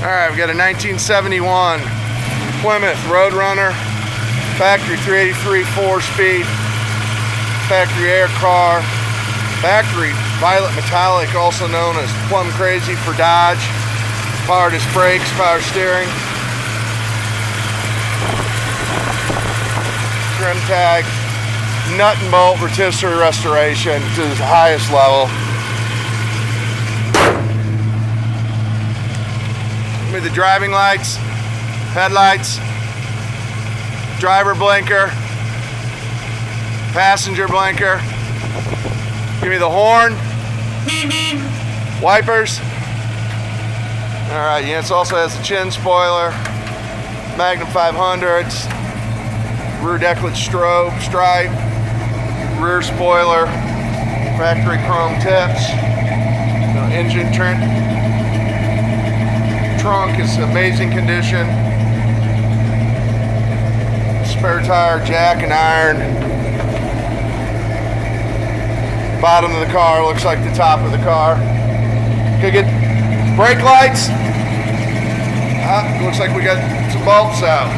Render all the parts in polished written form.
Alright, we've got a 1971 Plymouth Road Runner, factory 383 4-speed, factory air car, factory violet metallic, also known as plum crazy for Dodge. Power disc brakes, power steering, trim tag, nut and bolt rotisserie restoration to the highest level. With the driving lights, headlights, driver blinker, passenger blinker. Give me the horn, wipers. Alright, yes, also has the chin spoiler, Magnum 500s, rear decklet strobe, stripe, rear spoiler, factory chrome tips, engine trunk is amazing condition, spare tire, jack and iron. Bottom of the car looks like the top of the car. Okay, get brake lights. Looks like we got some bolts out.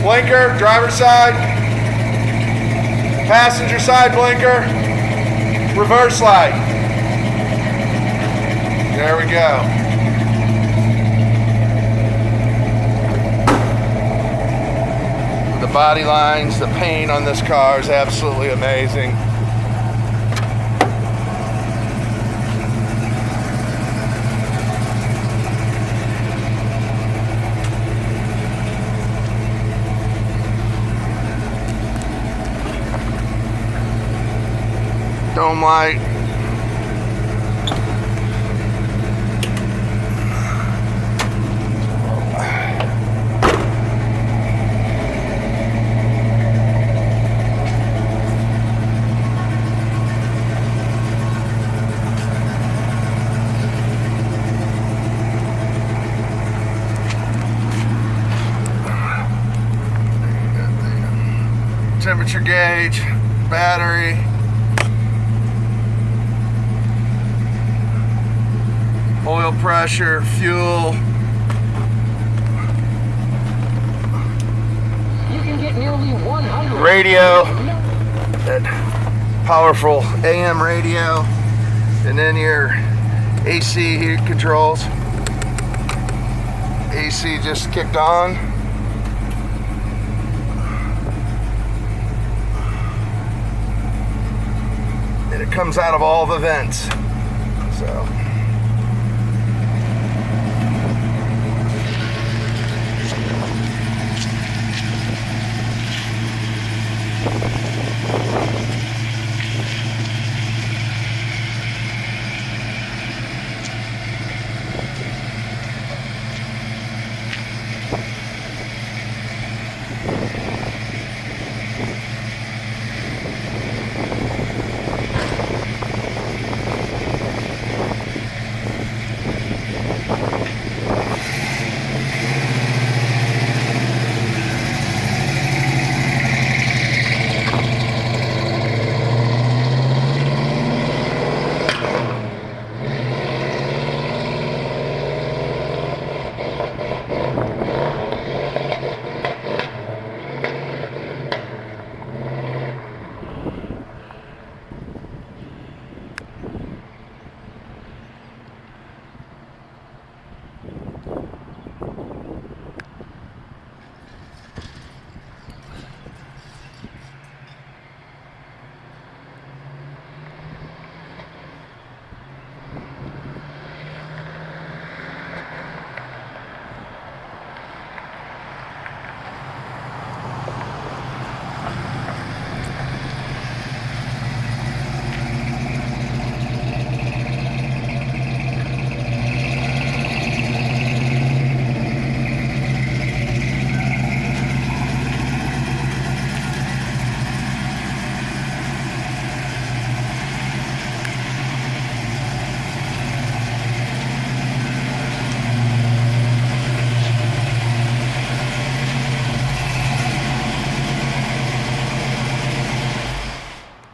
Blinker, driver's side, passenger side blinker, reverse light. There we go. The body lines, the paint on this car is absolutely amazing. Dome light. Temperature gauge, battery, oil pressure, fuel. You can get nearly 100 radio, that powerful AM radio, and then your AC heat controls. AC just kicked on. And it comes out of all the vents. So